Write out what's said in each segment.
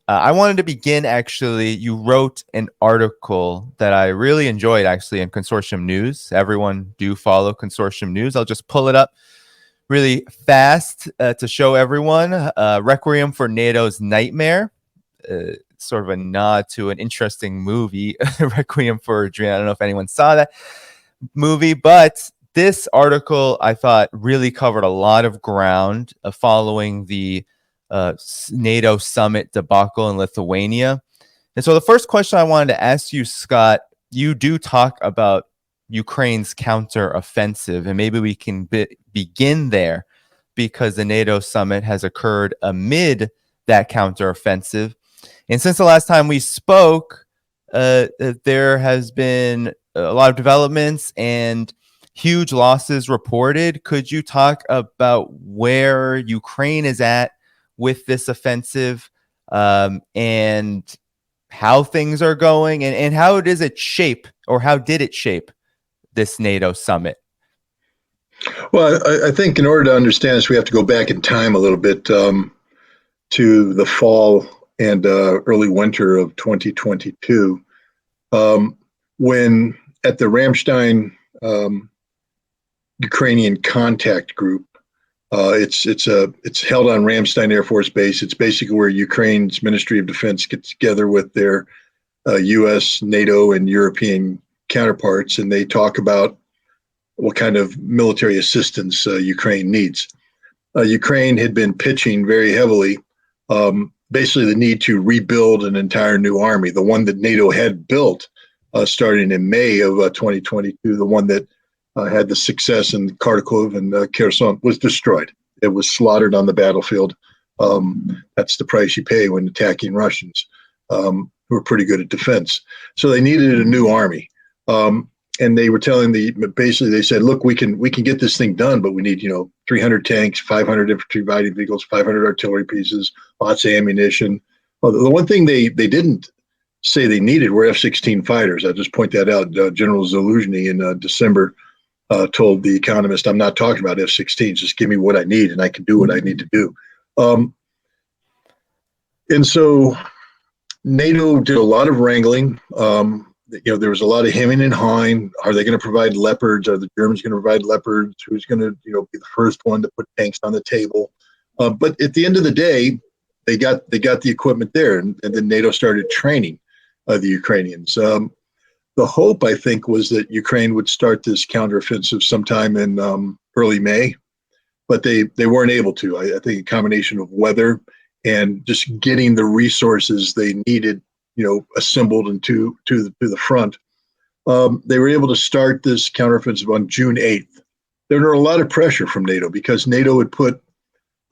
I wanted to begin actually. You wrote an article that I really enjoyed actually in Consortium News. Everyone do follow Consortium News. I'll just pull it up really fast to show everyone. Requiem for NATO's Nightmare. Sort of a nod to an interesting movie, Requiem for a Dream. I don't know if anyone saw that movie, but this article I thought really covered a lot of ground following the NATO summit debacle in Lithuania. And so the first question I wanted to ask you, Scott, you do talk about Ukraine's counteroffensive, and maybe we can begin there because the NATO summit has occurred amid that counteroffensive. And since the last time we spoke, there has been a lot of developments and huge losses reported. Could you talk about where Ukraine is at with this offensive, and how things are going, and how does it shape, or how did it shape this NATO summit? Well, I think in order to understand this, we have to go back in time a little bit to the fall and early winter of 2022, when at the Ramstein Ukrainian Contact Group, it's held on Ramstein Air Force Base. It's basically where Ukraine's Ministry of Defense gets together with their U.S., NATO, and European counterparts, and they talk about what kind of military assistance Ukraine needs. Ukraine had been pitching very heavily, basically the need to rebuild an entire new army. The one that NATO had built starting in May of 2022, the one that had the success in Kharkov and Kherson, was destroyed. It was slaughtered on the battlefield. That's the price you pay when attacking Russians, who are pretty good at defense. So they needed a new army. And they were telling basically they said, look, we can get this thing done, but we need, 300 tanks, 500 infantry fighting vehicles, 500 artillery pieces, lots of ammunition. Well, the one thing they didn't say they needed were F-16 fighters. I'll just point that out. General Zaluzhny in December told The Economist, I'm not talking about F-16s, just give me what I need and I can do what I need to do. And so NATO did a lot of wrangling. There was a lot of hemming and hawing. Are they going to provide Leopards? Are the Germans going to provide Leopards? Who's going to, be the first one to put tanks on the table? But at the end of the day, they got the equipment there, and then NATO started training the Ukrainians. The hope, I think, was that Ukraine would start this counteroffensive sometime in early May, but they weren't able to. I think a combination of weather and just getting the resources they needed, assembled into to the front. They were able to start this counteroffensive on June 8th. There were a lot of pressure from NATO because NATO had put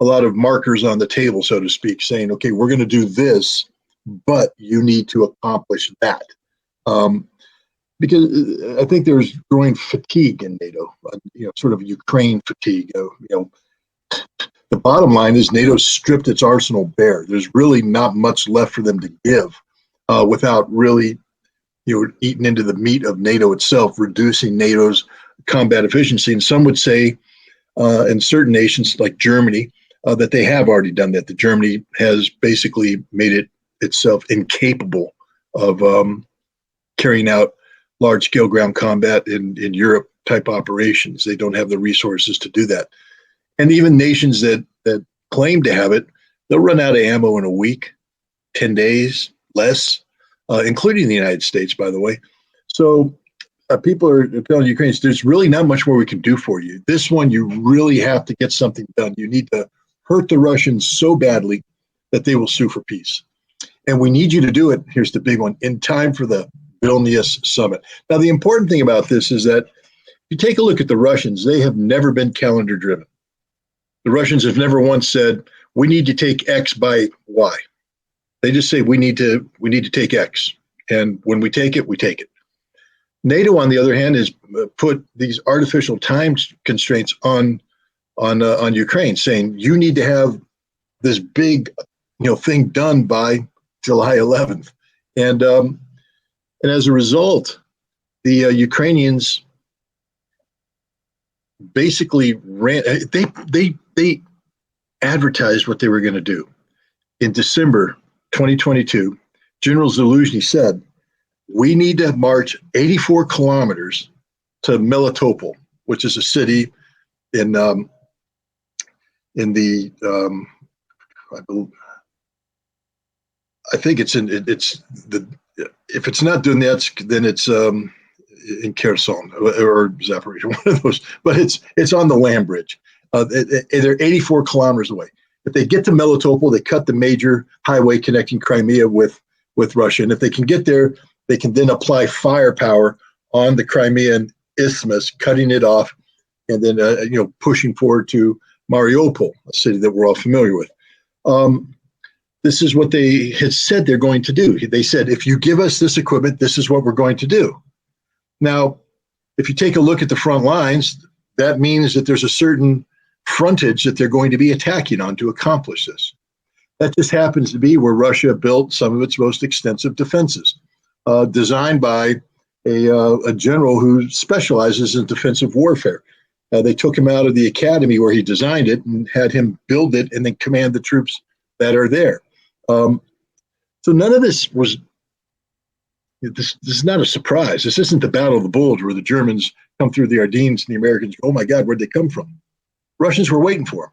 a lot of markers on the table, so to speak, saying, okay, we're going to do this, but you need to accomplish that. Because I think there's growing fatigue in NATO, sort of Ukraine fatigue. The bottom line is NATO stripped its arsenal bare. There's really not much left for them to give without really, eating into the meat of NATO itself, reducing NATO's combat efficiency. And some would say, in certain nations like Germany, that they have already done that. That Germany has basically made itself incapable of carrying out large-scale ground combat in Europe type operations. They don't have the resources to do that. And even nations that claim to have it, they'll run out of ammo in a week, 10 days, less, including the United States, by the way. So people are telling Ukrainians, there's really not much more we can do for you. This one, you really have to get something done. You need to hurt the Russians so badly that they will sue for peace. And we need you to do it, here's the big one, in time for the Vilnius summit. Now, the important thing about this is that if you take a look at the Russians, they have never been calendar driven. The Russians have never once said, we need to take X by Y. They just say, we need to take X. And when we take it, we take it. NATO, on the other hand, has put these artificial time constraints on Ukraine, saying you need to have this big, thing done by July 11th. And as a result, the Ukrainians basically they advertised what they were going to do in December 2022, General Zaluzhny said, we need to march 84 kilometers to Melitopol, which is a city in the I think it's if it's not Donetsk, then it's in Kherson or Zaporizhia, one of those. But it's on the land bridge. They're 84 kilometers away. If they get to Melitopol, they cut the major highway connecting Crimea with Russia. And if they can get there, they can then apply firepower on the Crimean isthmus, cutting it off, and then pushing forward to Mariupol, a city that we're all familiar with. This is what they had said they're going to do. They said, if you give us this equipment, this is what we're going to do. Now, if you take a look at the front lines, that means that there's a certain frontage that they're going to be attacking on to accomplish this. That just happens to be where Russia built some of its most extensive defenses, designed by a general who specializes in defensive warfare. They took him out of the academy where he designed it and had him build it and then command the troops that are there. So none of this was, this is not a surprise. This isn't the Battle of the Bulge where the Germans come through the Ardennes and the Americans go, oh my God, where'd they come from? Russians were waiting for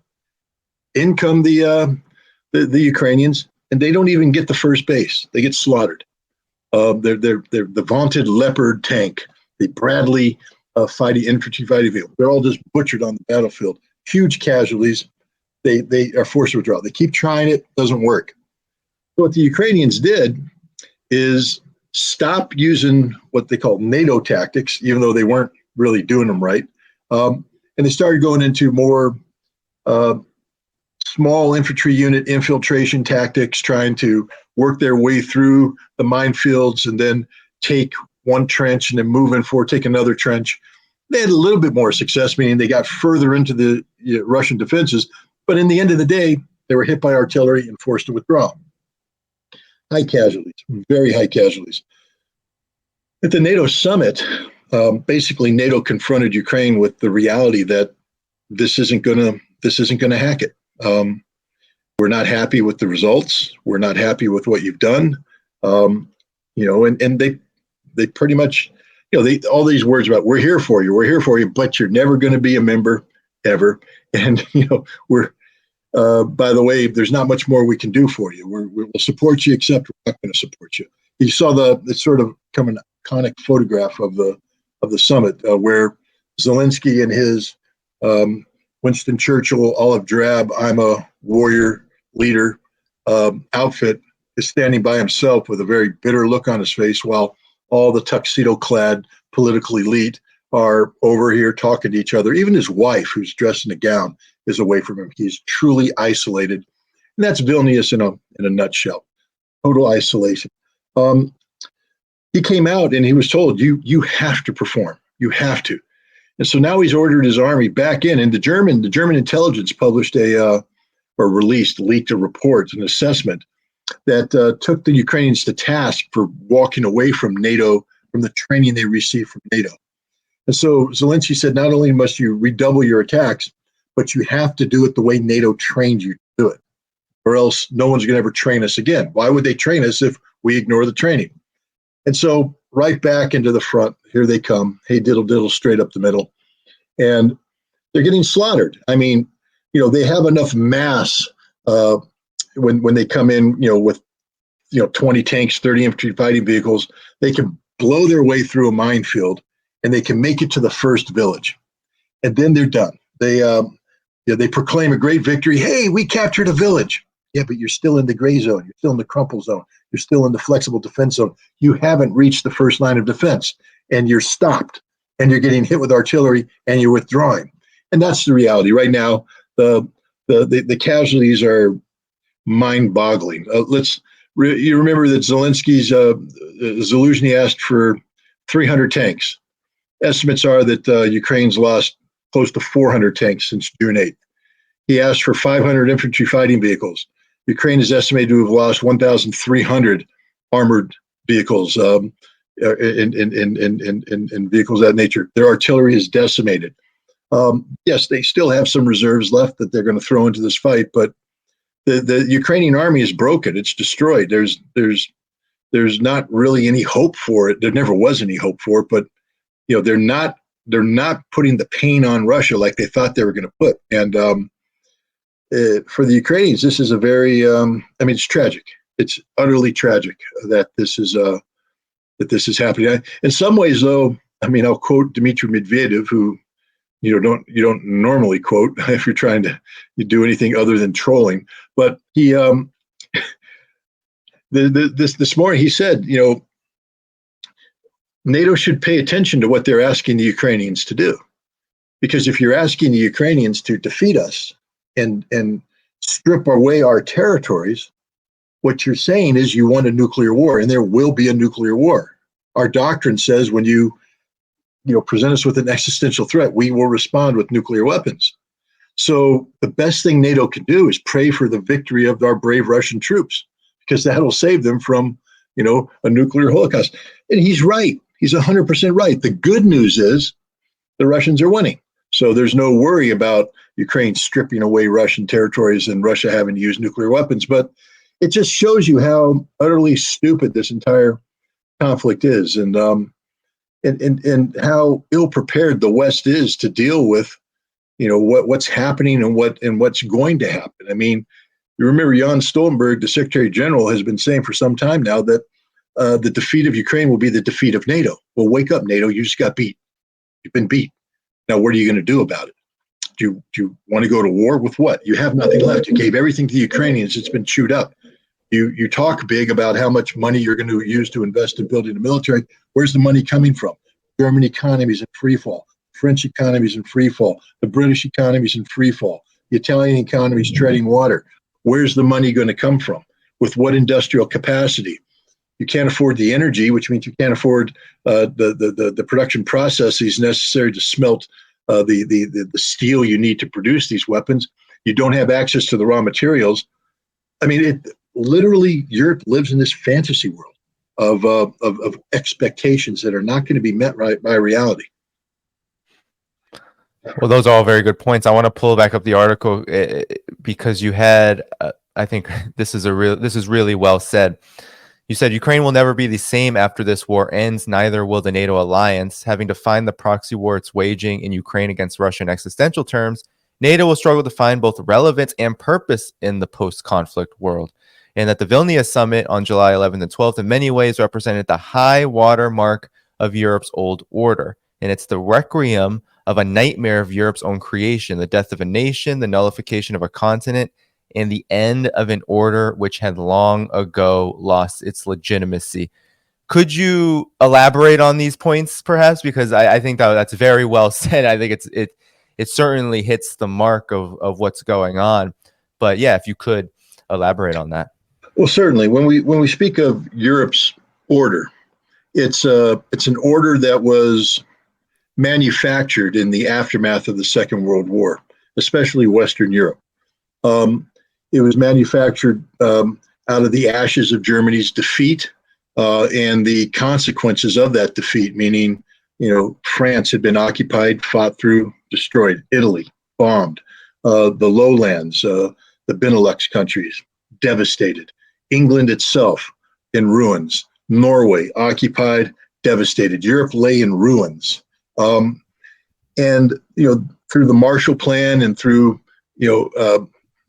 them. In come the Ukrainians, and they don't even get the first base. They get slaughtered. They're the vaunted Leopard tank, the Bradley infantry fighting vehicle. They're all just butchered on the battlefield. Huge casualties. They are forced to withdraw. They keep trying it, doesn't work. So what the Ukrainians did is stop using what they call NATO tactics, even though they weren't really doing them right. And they started going into more small infantry unit infiltration tactics, trying to work their way through the minefields and then take one trench and then move in forward, take another trench. They had a little bit more success, meaning they got further into the Russian defenses. But in the end of the day, they were hit by artillery and forced to withdraw. High casualties, very high casualties. At the NATO summit, basically NATO confronted Ukraine with the reality that this isn't gonna hack it. We're not happy with the results. We're not happy with what you've done. And they pretty much, all these words about we're here for you, but you're never going to be a member ever. And we're by the way, there's not much more we can do for you. We'll support you, except we're not going to support you. You saw the sort of an iconic photograph of the summit where Zelensky and his Winston Churchill olive drab "I'm a warrior leader" outfit is standing by himself with a very bitter look on his face, while all the tuxedo-clad political elite are over here talking to each other. Even his wife, who's dressed in a gown, is away from him. He's truly isolated. And that's Vilnius in a nutshell. Total isolation. He came out and he was told, you have to perform. You have to. And so now he's ordered his army back in. And the German intelligence published leaked a report, an assessment that took the Ukrainians to task for walking away from NATO, from the training they received from NATO. And so Zelensky said, not only must you redouble your attacks, but you have to do it the way NATO trained you to do it, or else no one's going to ever train us again. Why would they train us if we ignore the training? And so right back into the front, here they come. Hey, diddle, diddle, straight up the middle. And they're getting slaughtered. I mean, they have enough mass when they come in, with 20 tanks, 30 infantry fighting vehicles, they can blow their way through a minefield and they can make it to the first village. And then they're done. They proclaim a great victory. Hey, we captured a village. Yeah, but you're still in the gray zone. You're still in the crumple zone. You're still in the flexible defense zone. You haven't reached the first line of defense, and you're stopped, and you're getting hit with artillery, and you're withdrawing. And that's the reality right now. The casualties are mind-boggling. You remember that Zelensky asked for 300 tanks. Estimates are that Ukraine's lost close to 400 tanks since June 8th. He asked for 500 infantry fighting vehicles. Ukraine is estimated to have lost 1,300 armored vehicles and vehicles of that nature. Their artillery is decimated. Yes, they still have some reserves left that they're going to throw into this fight, but the Ukrainian army is broken. It's destroyed. There's not really any hope for it. There never was any hope for it, but they're not putting the pain on Russia like they thought they were going to put. And for the Ukrainians, this is a very it's tragic. It's utterly tragic that this is happening. In some ways, though, I'll quote Dmitry Medvedev, who you don't normally quote if you're trying to do anything other than trolling. But he this morning he said, NATO should pay attention to what they're asking the Ukrainians to do, because if you're asking the Ukrainians to defeat us and strip away our territories, what you're saying is you want a nuclear war, and there will be a nuclear war. Our doctrine says when you present us with an existential threat, we will respond with nuclear weapons. So the best thing NATO can do is pray for the victory of our brave Russian troops, because that'll save them from, a nuclear holocaust. And he's right. He's 100% right. The good news is the Russians are winning. So there's no worry about Ukraine stripping away Russian territories and Russia having to use nuclear weapons. But it just shows you how utterly stupid this entire conflict is, and how ill prepared the West is to deal with, what's happening and what's going to happen. You remember Jan Stoltenberg, the Secretary General, has been saying for some time now that the defeat of Ukraine will be the defeat of NATO. Well, wake up, NATO! You just got beat. You've been beat. Now, what are you going to do about it? Do you want to go to war with what? You have nothing left. You gave everything to the Ukrainians. It's been chewed up. You talk big about how much money you're going to use to invest in building the military. Where's the money coming from? German economy's in free fall. French economy's in free fall. The British economy's in free fall. The Italian economy's treading water. Where's the money going to come from? With what industrial capacity? You can't afford the energy, which means you can't afford the production processes necessary to smelt the steel you need to produce these weapons. You don't have access to the raw materials. Literally, Europe lives in this fantasy world of expectations that are not going to be met by reality. Well, those are all very good points. I want to pull back up the article because you had, I think this is really well said. You said Ukraine will never be the same after this war ends. Neither will the NATO alliance. Having defined the proxy war it's waging in Ukraine against Russia in existential terms, NATO will struggle to find both relevance and purpose in the post-conflict world. And that the Vilnius summit on July 11th and 12th in many ways represented the high water mark of Europe's old order. And it's the requiem of a nightmare of Europe's own creation, the death of a nation, the nullification of a continent, and the end of an order which had long ago lost its legitimacy. Could you elaborate on these points, perhaps? Because I think that's very well said. I think it certainly hits the mark of what's going on. But yeah, if you could elaborate on that. Well, certainly. When we speak of Europe's order, it's an order that was manufactured in the aftermath of the Second World War, especially Western Europe. It was manufactured out of the ashes of Germany's defeat and the consequences of that defeat, meaning, France had been occupied, fought through, destroyed. Italy, bombed. The lowlands, the Benelux countries, devastated. England itself in ruins. Norway, occupied, devastated. Europe lay in ruins. And, through the Marshall Plan and through,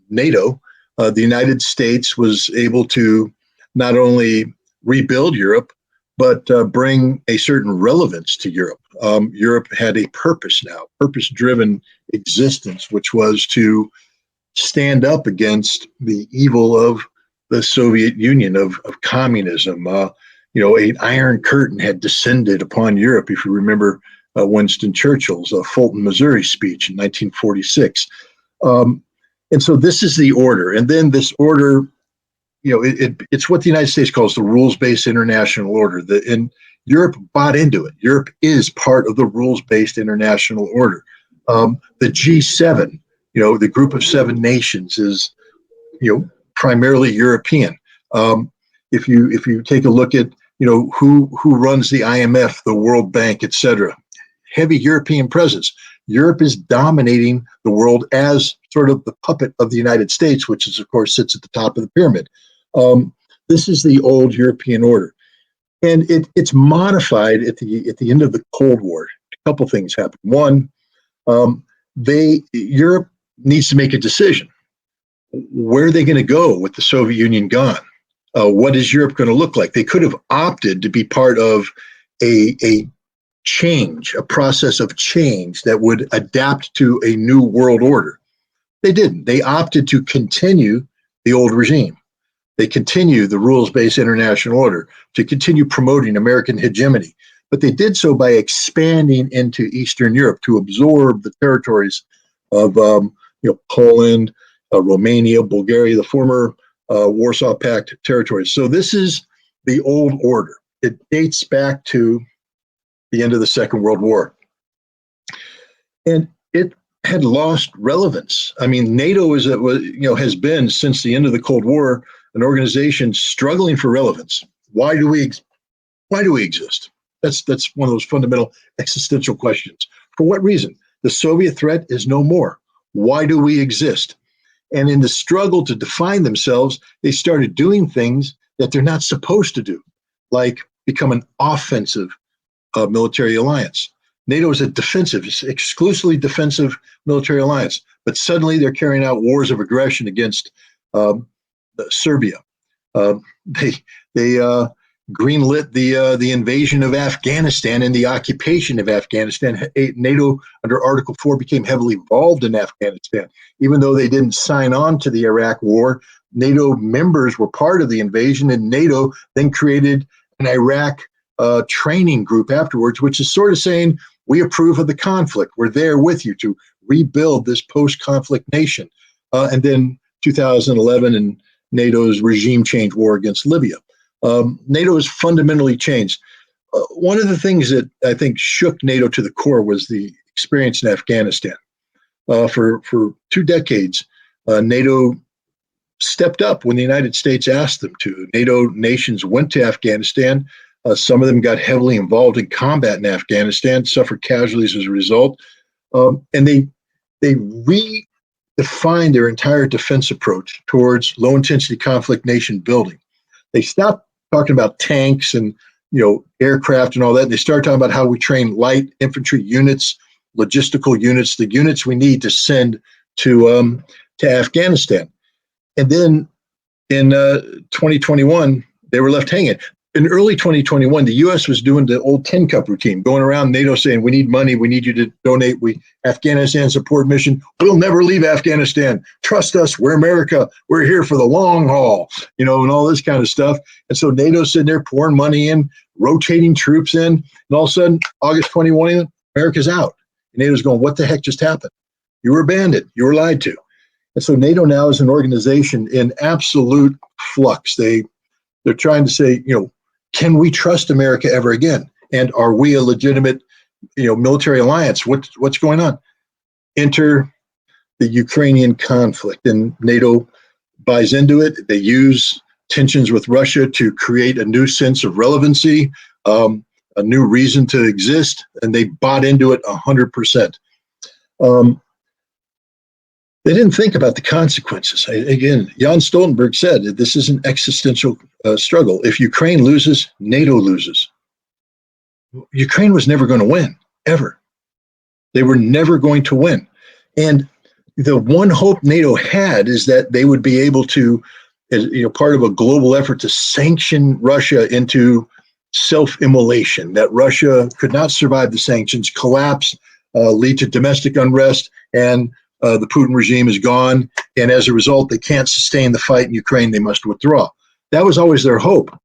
NATO, the United States was able to not only rebuild Europe, but bring a certain relevance to Europe. Europe had a purpose now, purpose-driven existence, which was to stand up against the evil of the Soviet Union, of communism. An iron curtain had descended upon Europe, if you remember Winston Churchill's Fulton, Missouri speech in 1946. And so this is the order. And then this order, it's what the United States calls the rules-based international order. And Europe bought into it. Europe is part of the rules-based international order. The G7, the group of 7 nations is, primarily European. If you take a look at, who runs the IMF, the World Bank, et cetera, heavy European presence. Europe is dominating the world as sort of the puppet of the United States, which is, of course, sits at the top of the pyramid. This is the old European order. And it's modified at the end of the Cold War. A couple things happened. One, Europe needs to make a decision. Where are they going to go with the Soviet Union gone? What is Europe going to look like? They could have opted to be part of a change, a process of change that would adapt to a new world order. They didn't. They opted to continue the old regime. They continue the rules-based international order, to continue promoting American hegemony. But they did so by expanding into Eastern Europe to absorb the territories of Poland, Romania, Bulgaria, the former Warsaw Pact territories. So this is the old order. It dates back to the end of the Second World War. And it had lost relevance. I mean, NATO has been, since the end of the Cold War, an organization struggling for relevance. Why do we exist? That's one of those fundamental existential questions. For what reason? The Soviet threat is no more. Why do we exist? And in the struggle to define themselves, they started doing things that they're not supposed to do, like become an offensive military alliance. NATO is a defensive, exclusively defensive military alliance, but suddenly they're carrying out wars of aggression against Serbia. They greenlit the invasion of Afghanistan and the occupation of Afghanistan. NATO, under Article 4, became heavily involved in Afghanistan. Even though they didn't sign on to the Iraq War, NATO members were part of the invasion, and NATO then created an Iraq training group afterwards, which is sort of saying, we approve of the conflict. We're there with you to rebuild this post-conflict nation. And then 2011 and NATO's regime change war against Libya. NATO has fundamentally changed. One of the things that I think shook NATO to the core was the experience in Afghanistan. For 2 decades, NATO stepped up when the United States asked them to. NATO nations went to Afghanistan. Some of them got heavily involved in combat in Afghanistan, suffered casualties as a result, and they redefined their entire defense approach towards low-intensity conflict nation building. They stopped talking about tanks and aircraft and all that. And they started talking about how we train light infantry units, logistical units, the units we need to send to Afghanistan. And then in 2021, they were left hanging. In early 2021, the U.S. was doing the old tin cup routine, going around NATO saying, we need money, we need you to donate, Afghanistan support mission, we'll never leave Afghanistan, trust us, we're America, we're here for the long haul, and all this kind of stuff. And so NATO's sitting there pouring money in, rotating troops in, and all of a sudden, August 21, America's out. And NATO's going, what the heck just happened? You were abandoned, you were lied to. And so NATO now is an organization in absolute flux. They're trying to say, can we trust America ever again? And are we a legitimate, military alliance? What's going on? Enter the Ukrainian conflict, and NATO buys into it. They use tensions with Russia to create a new sense of relevancy, a new reason to exist, and they bought into it 100%. They didn't think about the consequences. Again, Jan Stoltenberg said that this is an existential struggle. If Ukraine loses, NATO loses. Ukraine was never going to win, ever. They were never going to win. And the one hope NATO had is that they would be able to, as part of a global effort to sanction Russia into self-immolation, that Russia could not survive the sanctions, collapse, lead to domestic unrest, and the Putin regime is gone, and as a result, they can't sustain the fight in Ukraine. They must withdraw. That was always their hope.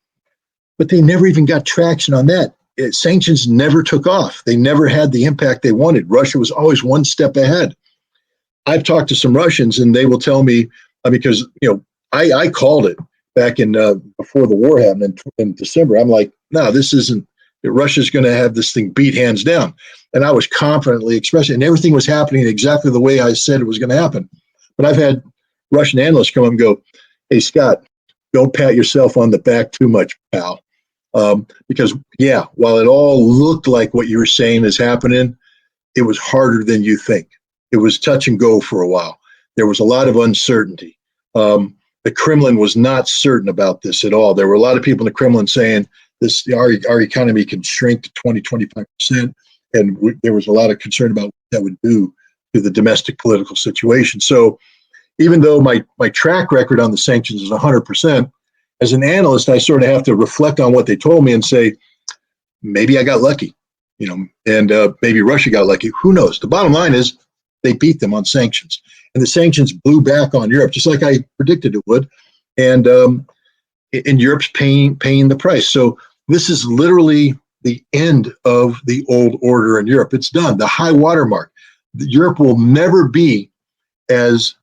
But they never even got traction on that. Sanctions never took off. They never had the impact they wanted. Russia was always one step ahead. I've talked to some Russians, and they will tell me, because I called it back in before the war happened in December. I'm like, no, this isn't. Russia's going to have this thing beat hands down. And I was confidently expressing, and everything was happening exactly the way I said it was going to happen. But I've had Russian analysts come up and go, hey, Scott, don't pat yourself on the back too much, pal. Because, yeah, while it all looked like what you were saying is happening, it was harder than you think. It was touch and go for a while. There was a lot of uncertainty. The Kremlin was not certain about this at all. There were a lot of people in the Kremlin saying our economy can shrink to 20-25%, and there was a lot of concern about what that would do to the domestic political situation. So even though my track record on the sanctions is 100%, as an analyst, I sort of have to reflect on what they told me and say, maybe I got lucky, and maybe Russia got lucky. Who knows? The bottom line is they beat them on sanctions, and the sanctions blew back on Europe, just like I predicted it would, and Europe's paying the price. So this is literally the end of the old order in Europe. It's done. The high watermark. Europe will never be as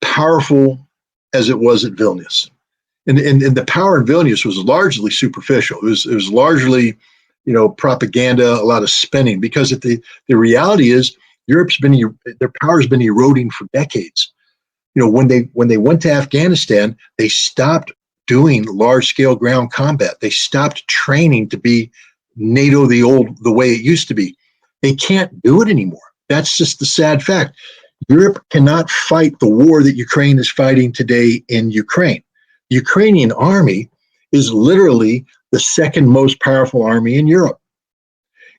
powerful as it was at Vilnius. And the power in Vilnius was largely superficial. It was largely, propaganda, a lot of spending, because the reality is their power has been eroding for decades. When they went to Afghanistan, they stopped doing large scale ground combat. They stopped training to be NATO the way it used to be. They can't do it anymore. That's just the sad fact. Europe cannot fight the war that Ukraine is fighting today in Ukraine. The Ukrainian army is literally the second most powerful army in Europe.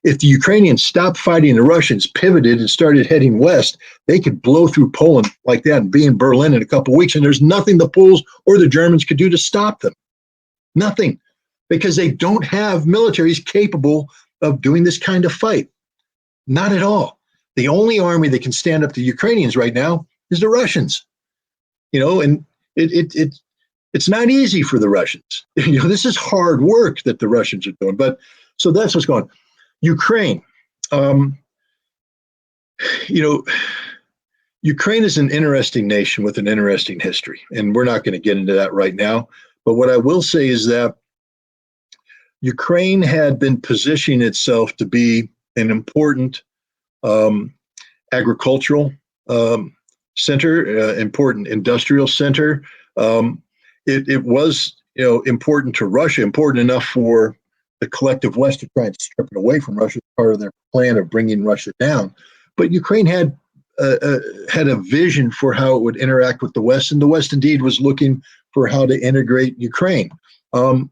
If the Ukrainians stopped fighting the Russians, pivoted, and started heading west, they could blow through Poland like that and be in Berlin in a couple of weeks, and there's nothing the Poles or the Germans could do to stop them. Nothing, because they don't have militaries capable of doing this kind of fight. Not at all. The only army that can stand up to Ukrainians right now is the Russians. And it's not easy for the Russians. This is hard work that the Russians are doing. But so that's what's going on. Ukraine. Ukraine is an interesting nation with an interesting history, and we're not going to get into that right now. But what I will say is that Ukraine had been positioning itself to be an important agricultural center, important industrial center. It was, important to Russia, important enough for the collective West to try and strip it away from Russia, part of their plan of bringing Russia down. But Ukraine had a vision for how it would interact with the West, and the West indeed was looking for how to integrate Ukraine. The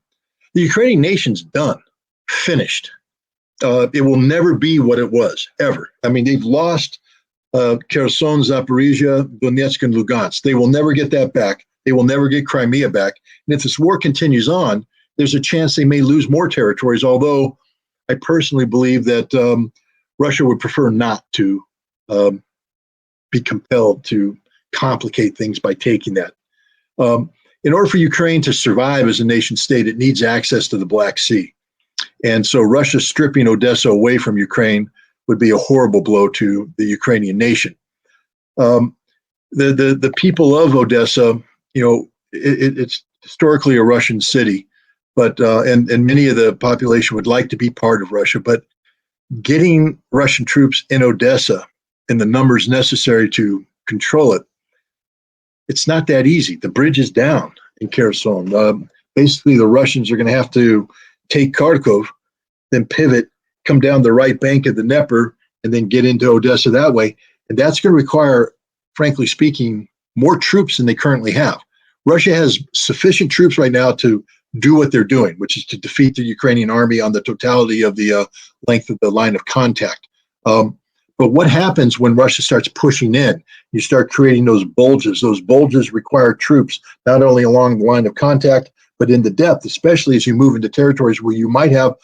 Ukrainian nation's done, finished. It will never be what it was, ever. I mean, they've lost Kherson, Zaporizhia, Donetsk, and Lugansk. They will never get that back. They will never get Crimea back. And if this war continues on, there's a chance they may lose more territories, although I personally believe that Russia would prefer not to be compelled to complicate things by taking that. In order for Ukraine to survive as a nation state, it needs access to the Black Sea. And so Russia stripping Odessa away from Ukraine would be a horrible blow to the Ukrainian nation. The people of Odessa, it's historically a Russian city, but and many of the population would like to be part of Russia, but getting Russian troops in Odessa in the numbers necessary to control it, it's not that easy. The bridge is down in Kherson. Basically, the Russians are going to have to take Kharkov, then pivot, come down the right bank of the Dnieper, and then get into Odessa that way. And that's going to require, frankly speaking, more troops than they currently have. Russia has sufficient troops right now to do what they're doing, which is to defeat the Ukrainian army on the totality of the length of the line of contact. But what happens when Russia starts pushing in? You start creating those bulges. Those bulges require troops, not only along the line of contact, but in the depth, especially as you move into territories where you might have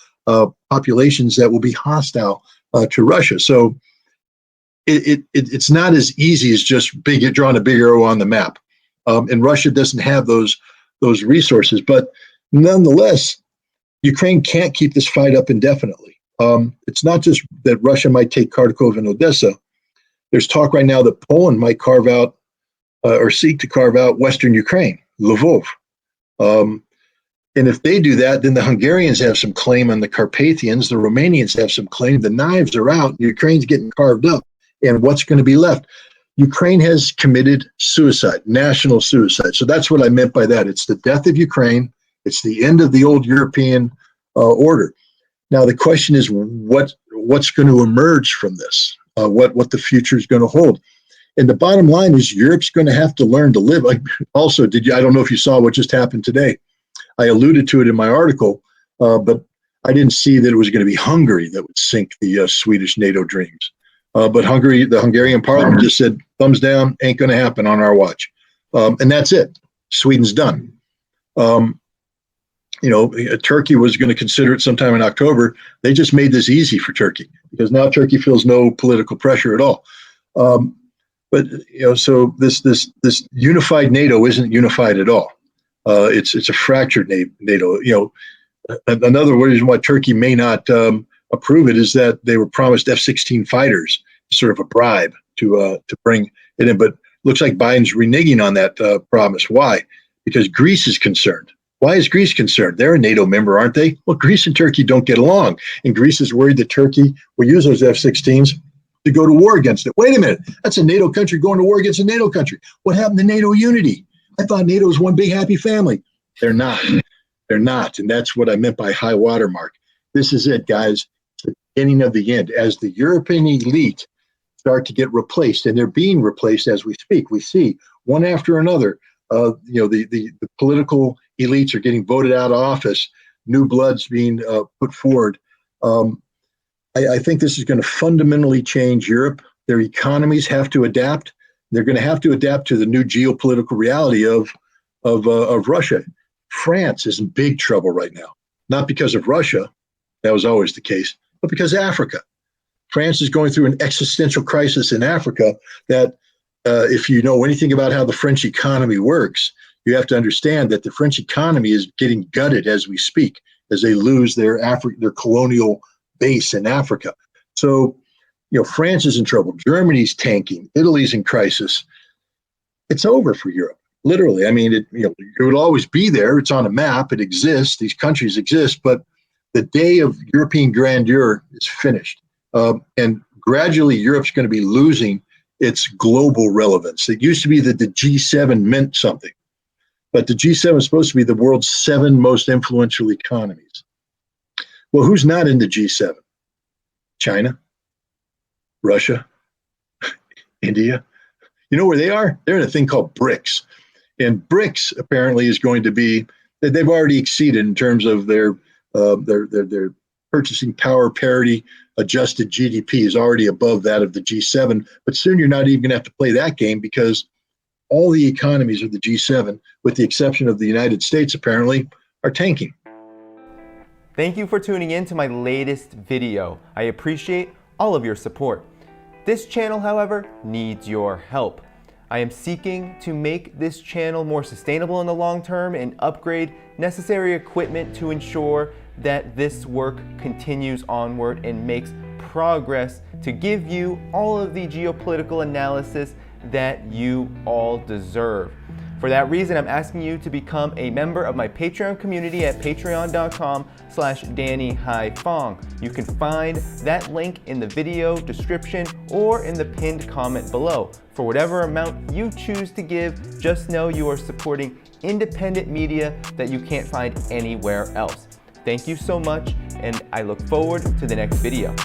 populations that will be hostile to Russia. So it's not as easy as just drawing a big arrow on the map. And Russia doesn't have those resources. But nonetheless, Ukraine can't keep this fight up indefinitely. It's not just that Russia might take Kharkov and Odessa. There's talk right now that Poland might carve out or seek to carve out Western Ukraine, Lvov. And if they do that, then the Hungarians have some claim on the Carpathians. The Romanians have some claim. The knives are out. Ukraine's getting carved up. And what's going to be left? Ukraine has committed suicide, national suicide. So that's what I meant by that. It's the death of Ukraine. It's the end of the old European order. Now the question is, what's going to emerge from this? What the future is going to hold? And the bottom line is, Europe's going to have to learn to live. Also, I don't know if you saw what just happened today. I alluded to it in my article, but I didn't see that it was going to be Hungary that would sink the Swedish NATO dreams. But the Hungarian parliament just said, thumbs down, ain't going to happen on our watch. And that's it. Sweden's done. Turkey was going to consider it sometime in October. They just made this easy for Turkey because now Turkey feels no political pressure at all. So this unified NATO isn't unified at all. It's a fractured NATO. Another reason why Turkey may not approve it is that they were promised F-16 fighters, sort of a bribe to bring it in. But looks like Biden's reneging on that promise. Why? Because Greece is concerned. Why is Greece concerned? They're a NATO member, aren't they? Well, Greece and Turkey don't get along, and Greece is worried that Turkey will use those F-16s to go to war against it. Wait a minute, that's a NATO country going to war against a NATO country. What happened to NATO unity? I thought NATO was one big happy family. They're not. They're not, and that's what I meant by high watermark. This is it, guys. The beginning of the end. As the European elite start to get replaced, and they're being replaced as we speak. We see one after another. The political elites are getting voted out of office. New blood's being put forward. I think this is going to fundamentally change Europe. Their economies have to adapt. They're going to have to adapt to the new geopolitical reality of Russia. France is in big trouble right now, not because of Russia, that was always the case, but because of Africa. France is going through an existential crisis in Africa that, if you know anything about how the French economy works, you have to understand that the French economy is getting gutted as we speak, as they lose their colonial base in Africa. So, France is in trouble. Germany's tanking. Italy's in crisis. It's over for Europe. Literally. I mean, it would always be there. It's on a map. It exists. These countries exist, but the day of European grandeur is finished. And gradually, Europe's going to be losing its global relevance. It used to be that the G7 meant something, but the G7 is supposed to be the world's 7 most influential economies. Well, who's not in the G7? China, Russia, India. You know where they are? They're in a thing called BRICS. And BRICS apparently is going to be, they've already exceeded in terms of their purchasing power parity. Adjusted GDP is already above that of the G7. But soon you're not even going to have to play that game because all the economies of the G7, with the exception of the United States, apparently, are tanking. Thank you for tuning in to my latest video. I appreciate all of your support. This channel, however, needs your help. I am seeking to make this channel more sustainable in the long term and upgrade necessary equipment to ensure that this work continues onward and makes progress to give you all of the geopolitical analysis that you all deserve. For that reason, I'm asking you to become a member of my Patreon community at patreon.com/DannyDhaiphong. You can find that link in the video description or in the pinned comment below. For whatever amount you choose to give, just know you are supporting independent media that you can't find anywhere else. Thank you so much, and I look forward to the next video.